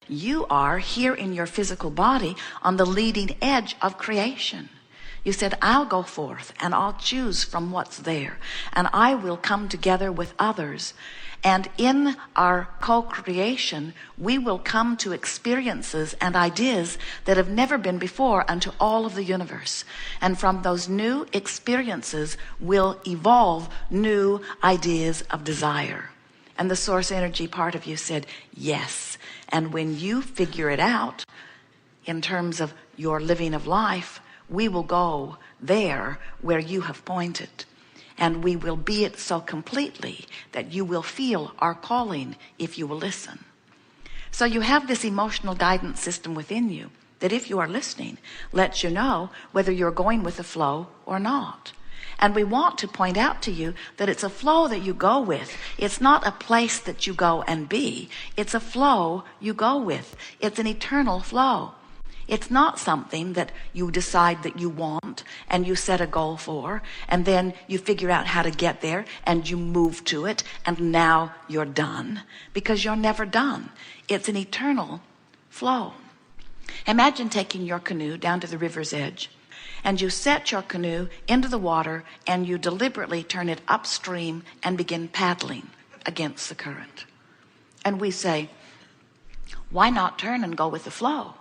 You are here in your physical body on the leading edge of creation. You said, I'll go forth and I'll choose from what's there, and I will come together with others. And in our co-creation, we will come to experiences and ideas that have never been before unto all of the universe. And from those new experiences will evolve new ideas of desire. And the source energy part of you said, yes. And when you figure it out in terms of your living of life, we will go there where you have pointed. And we will be it so completely that you will feel our calling if you will listen. So you have this emotional guidance system within you that, if you are listening, lets you know whether you're going with the flow or not. And we want to point out to you that it's a flow that you go with. It's not a place that you go and be. It's a flow you go with. It's an eternal flow. It's not something that you decide that you want and you set a goal for, and then you figure out how to get there and you move to it, and now you're done, because you're never done. It's an eternal flow. Imagine taking your canoe down to the river's edge, and you set your canoe into the water and you deliberately turn it upstream and begin paddling against the current. And we say, why not turn and go with the flow?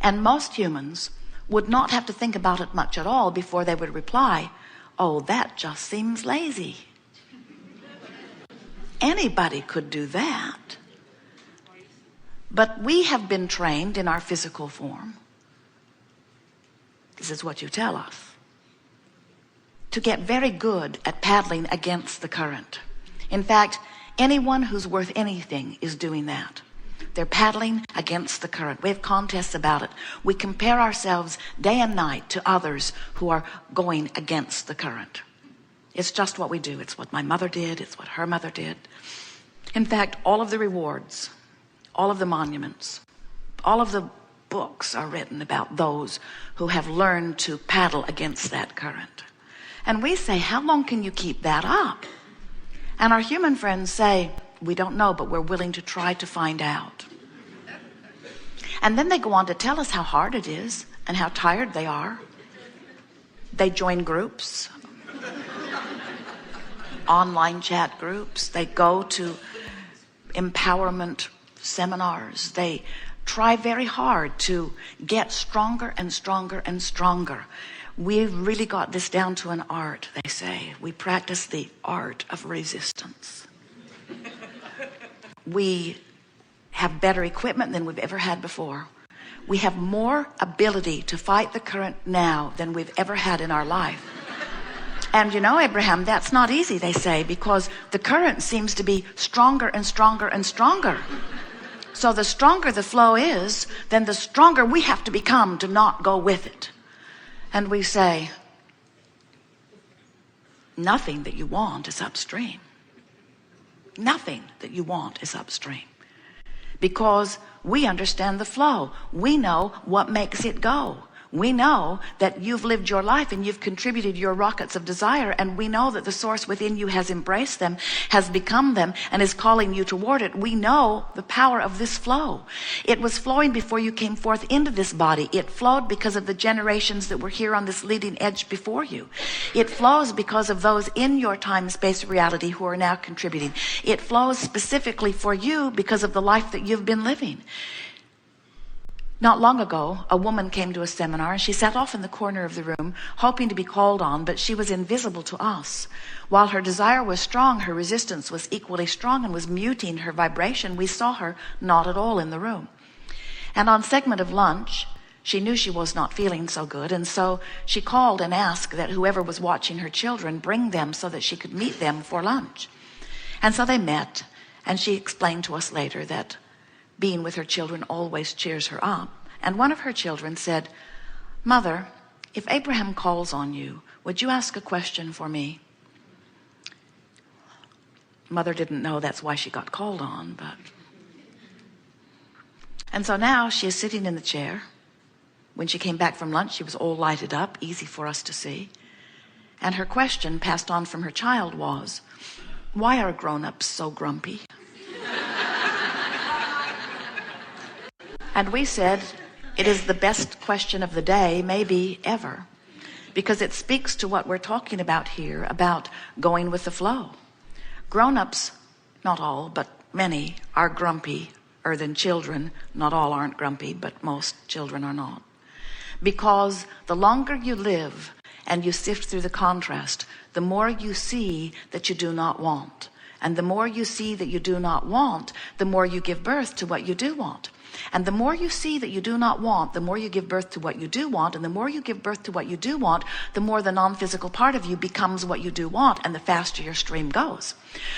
And most humans would not have to think about it much at all before they would reply, oh, that just seems lazy. Anybody could do that. But we have been trained in our physical form, this is what you tell us, to get very good at paddling against the current. In fact, anyone who's worth anything is doing that. They're paddling against the current. We have contests about it. We compare ourselves day and night to others who are going against the current. It's just what we do. It's what my mother did. It's what her mother did. In fact, all of the rewards, all of the monuments, all of the books are written about those who have learned to paddle against that current. And we say, how long can you keep that up? And our human friends say, we don't know, but we're willing to try to find out. And then they go on to tell us how hard it is and how tired they are. They join groups, online chat groups. They go to empowerment seminars. They try very hard to get stronger and stronger and stronger. We've really got this down to an art, they say. We practice the art of resistance. We have better equipment than we've ever had before. We have more ability to fight the current now than we've ever had in our life. And you know, Abraham, that's not easy, they say, because the current seems to be stronger and stronger and stronger. So the stronger the flow is, then the stronger we have to become to not go with it. And we say, nothing that you want is upstream. Nothing that you want is upstream, because we understand the flow. We know what makes it go. We know that you've lived your life and you've contributed your rockets of desire, and we know that the source within you has embraced them, has become them, and is calling you toward it. We know the power of this flow. It was flowing before you came forth into this body. It flowed because of the generations that were here on this leading edge before you. It flows because of those in your time, space, reality who are now contributing. It flows specifically for you because of the life that you've been living. Not long ago, a woman came to a seminar, and she sat off in the corner of the room, hoping to be called on, but she was invisible to us. While her desire was strong, her resistance was equally strong and was muting her vibration. We saw her not at all in the room. And on segment of lunch, she knew she was not feeling so good, and so she called and asked that whoever was watching her children bring them so that she could meet them for lunch. And so they met, and she explained to us later that being with her children always cheers her up. And one of her children said, Mother, if Abraham calls on you, would you ask a question for me? Mother didn't know that's why she got called on, but... And so now she is sitting in the chair. When she came back from lunch, she was all lighted up, easy for us to see. And her question, passed on from her child, was, why are grown-ups so grumpy? And we said it is the best question of the day, maybe ever, because it speaks to what we're talking about here, about going with the flow. Grown-ups, not all, but many, are grumpier than children. Not all aren't grumpy, but most children are not. Because the longer you live and you sift through the contrast, the more you see that you do not want. And the more you see that you do not want, the more you give birth to what you do want. And the more you see that you do not want, the more you give birth to what you do want. And the more you give birth to what you do want, the more the non-physical part of you becomes what you do want, and the faster your stream goes.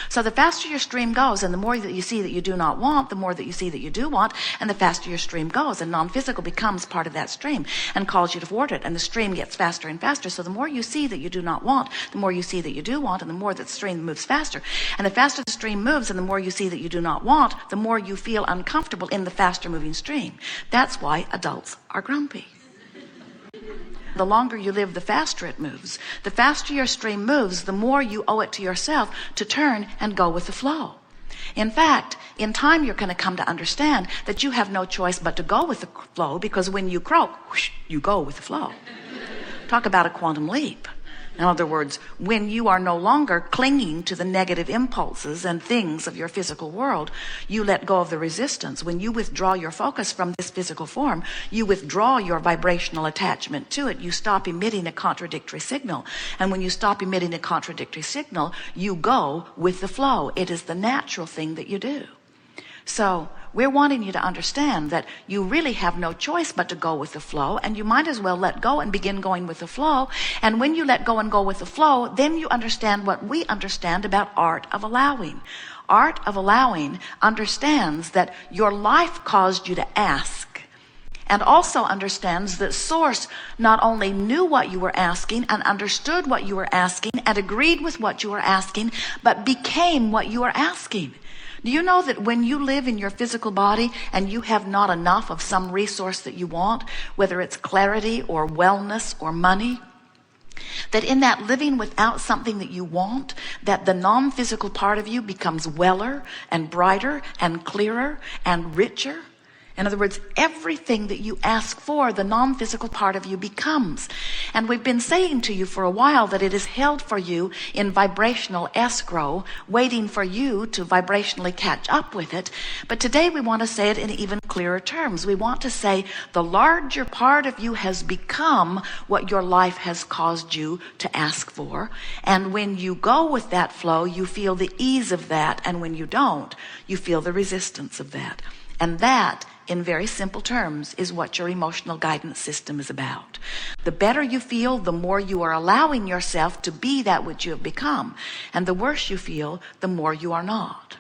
So the faster your stream goes, and the more that you see that you do not want, the more that you see that you do want, and the faster your stream goes. And non-physical becomes part of that stream and calls you toward it, and the stream gets faster and faster. So the more you see that you do not want, the more you see that you do want, and the more that the stream moves faster. And the faster the stream moves, and the more you see that you do not want, the more you feel uncomfortable in the faster moving stream. That's why adults are grumpy. The longer you live, the faster it moves. The faster your stream moves, the more you owe it to yourself to turn and go with the flow. In fact, in time, you're going to come to understand that you have no choice but to go with the flow, because when you croak, whoosh, you go with the flow. Talk about a quantum leap. In other words, when you are no longer clinging to the negative impulses and things of your physical world, you let go of the resistance. When you withdraw your focus from this physical form, you withdraw your vibrational attachment to it. You stop emitting a contradictory signal. And when you stop emitting a contradictory signal, you go with the flow. It is the natural thing that you do. So we're wanting you to understand that you really have no choice but to go with the flow, and you might as well let go and begin going with the flow. And when you let go and go with the flow, then you understand what we understand about art of allowing. Art of allowing understands that your life caused you to ask, and also understands that Source not only knew what you were asking and understood what you were asking and agreed with what you were asking, but became what you were asking. Do you know that when you live in your physical body and you have not enough of some resource that you want, whether it's clarity or wellness or money, that in that living without something that you want, that the non-physical part of you becomes weller and brighter and clearer and richer? In other words, everything that you ask for, the non-physical part of you becomes. And we've been saying to you for a while that it is held for you in vibrational escrow, waiting for you to vibrationally catch up with it. But today we want to say it in even clearer terms. We want to say the larger part of you has become what your life has caused you to ask for. And when you go with that flow, you feel the ease of that. And when you don't, you feel the resistance of that. And that, in very simple terms, is what your emotional guidance system is about. The better you feel, the more you are allowing yourself to be that which you have become. And the worse you feel, the more you are not.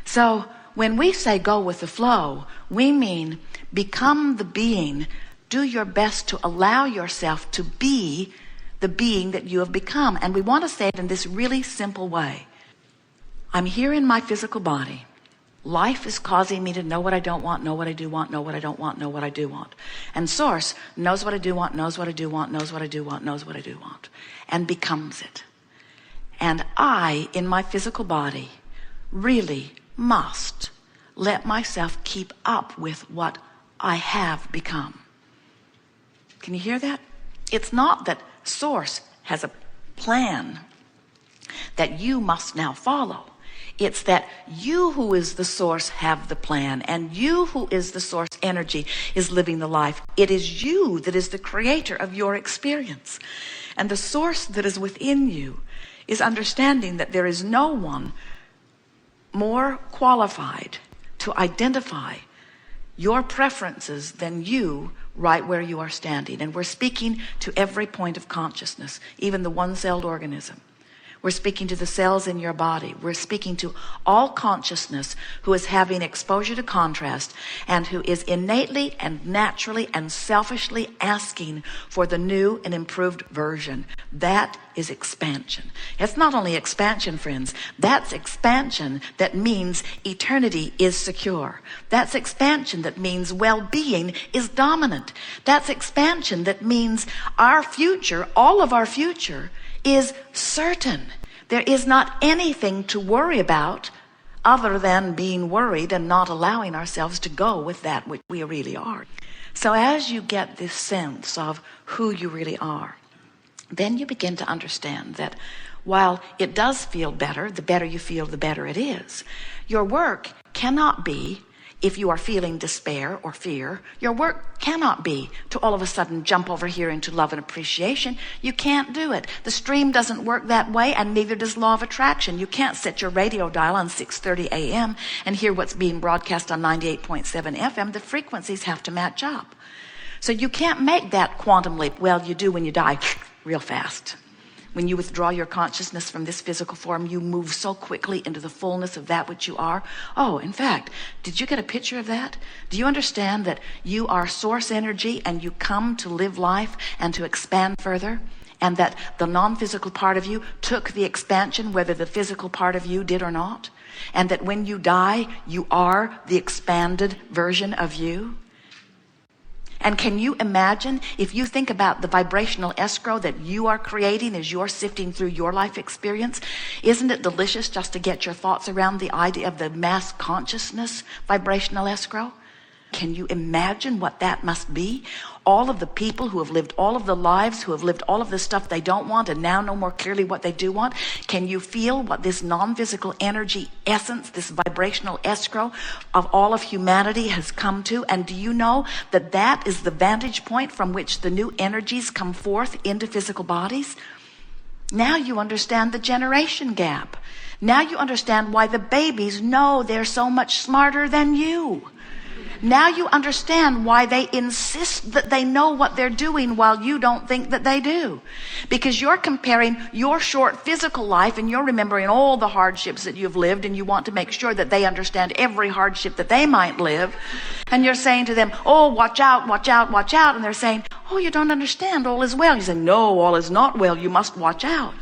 So when we say go with the flow, we mean become the being. Do your best to allow yourself to be the being that you have become. And we want to say it in this really simple way. I'm here in my physical body. Life is causing me to know what I don't want, know what I do want, know what I don't want, know what I do want. And Source knows what I do want, knows what I do want, knows what I do want, knows what I do want, and becomes it. And I, in my physical body, really must let myself keep up with what I have become. Can you hear that? It's not that Source has a plan that you must now follow. It's that you who is the Source have the plan, and you who is the Source energy is living the life. It is you that is the creator of your experience. And the Source that is within you is understanding that there is no one more qualified to identify your preferences than you right where you are standing. And we're speaking to every point of consciousness, even the one-celled organism. We're speaking to the cells in your body. We're speaking to all consciousness who is having exposure to contrast and who is innately and naturally and selfishly asking for the new and improved version. That is expansion. It's not only expansion, friends. That's expansion that means eternity is secure. That's expansion that means well-being is dominant. That's expansion that means our future, all of our future, is certain. There is not anything to worry about other than being worried and not allowing ourselves to go with that which we really are. So as you get this sense of who you really are, then you begin to understand that while it does feel better, the better you feel, the better it is. Your work cannot be, if you are feeling despair or fear, your work cannot be to all of a sudden jump over here into love and appreciation. You can't do it. The stream doesn't work that way, and neither does law of attraction. You can't set your radio dial on 6:30 a.m. and hear what's being broadcast on 98.7 FM. The frequencies have to match up. So you can't make that quantum leap. Well, you do when you die real fast. When you withdraw your consciousness from this physical form, you move so quickly into the fullness of that which you are. Oh, in fact, did you get a picture of that? Do you understand that you are source energy and you come to live life and to expand further? And that the non-physical part of you took the expansion, whether the physical part of you did or not? And that when you die, you are the expanded version of you? And can you imagine, if you think about the vibrational escrow that you are creating as you're sifting through your life experience, isn't it delicious just to get your thoughts around the idea of the mass consciousness vibrational escrow? Can you imagine what that must be? All of the people who have lived all of the lives, who have lived all of the stuff they don't want and now know more clearly what they do want. Can you feel what this non-physical energy essence, this vibrational escrow of all of humanity has come to? And do you know that that is the vantage point from which the new energies come forth into physical bodies? Now you understand the generation gap. Now you understand why the babies know they're so much smarter than you. Now you understand why they insist that they know what they're doing while you don't think that they do. Because you're comparing your short physical life and you're remembering all the hardships that you've lived, and you want to make sure that they understand every hardship that they might live. And you're saying to them, oh, watch out, watch out, watch out. And they're saying, oh, you don't understand, all is well. You say, no, all is not well, you must watch out.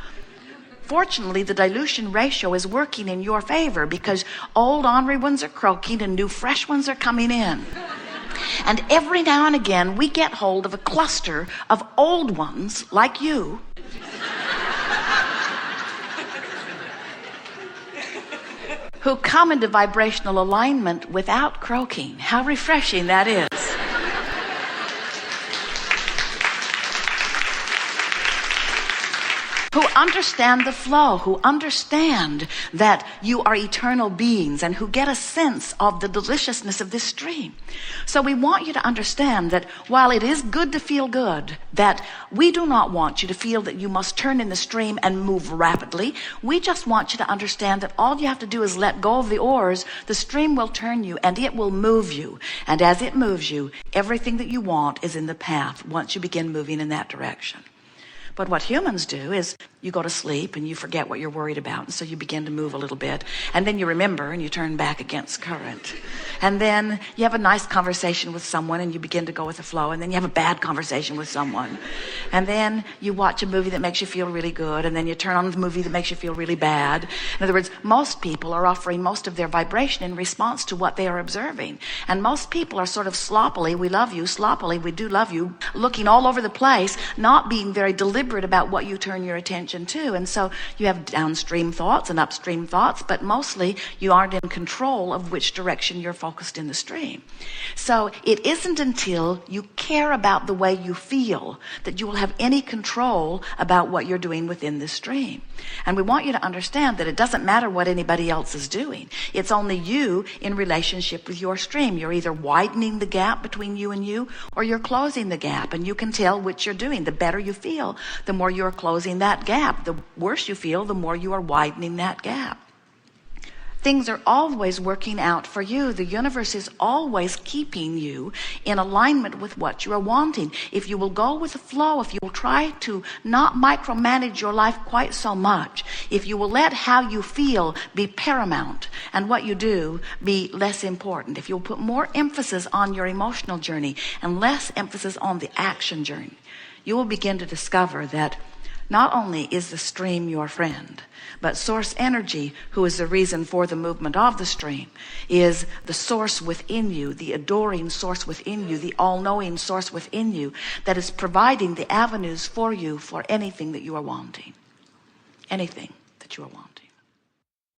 Fortunately, the dilution ratio is working in your favor, because old ornery ones are croaking and new fresh ones are coming in. And every now and again, we get hold of a cluster of old ones like you who come into vibrational alignment without croaking. How refreshing that is. Who understand the flow, who understand that you are eternal beings, and who get a sense of the deliciousness of this stream. So we want you to understand that while it is good to feel good, that we do not want you to feel that you must turn in the stream and move rapidly. We just want you to understand that all you have to do is let go of the oars. The stream will turn you and it will move you. And as it moves you, everything that you want is in the path once you begin moving in that direction. But what humans do is you go to sleep and you forget what you're worried about. And so you begin to move a little bit. And then you remember and you turn back against current. And then you have a nice conversation with someone and you begin to go with the flow. And then you have a bad conversation with someone. And then you watch a movie that makes you feel really good. And then you turn on the movie that makes you feel really bad. In other words, most people are offering most of their vibration in response to what they are observing. And most people are sort of sloppily, we love you, sloppily, we do love you, looking all over the place, not being very deliberate about what you turn your attention to. And so you have downstream thoughts and upstream thoughts, but mostly you aren't in control of which direction you're focused in the stream. So it isn't until you care about the way you feel that you will have any control about what you're doing within the stream. And we want you to understand that it doesn't matter what anybody else is doing. It's only you in relationship with your stream. You're either widening the gap between you and you, or you're closing the gap, and you can tell which you're doing. The better you feel, the more you're closing that gap. The worse you feel, the more you are widening that gap. Things are always working out for you. The universe is always keeping you in alignment with what you are wanting. If you will go with the flow, if you will try to not micromanage your life quite so much, if you will let how you feel be paramount and what you do be less important, if you'll put more emphasis on your emotional journey and less emphasis on the action journey, you will begin to discover that not only is the stream your friend, but source energy, who is the reason for the movement of the stream, is the source within you, the adoring source within you, the all-knowing source within you, that is providing the avenues for you for anything that you are wanting. Anything that you are wanting.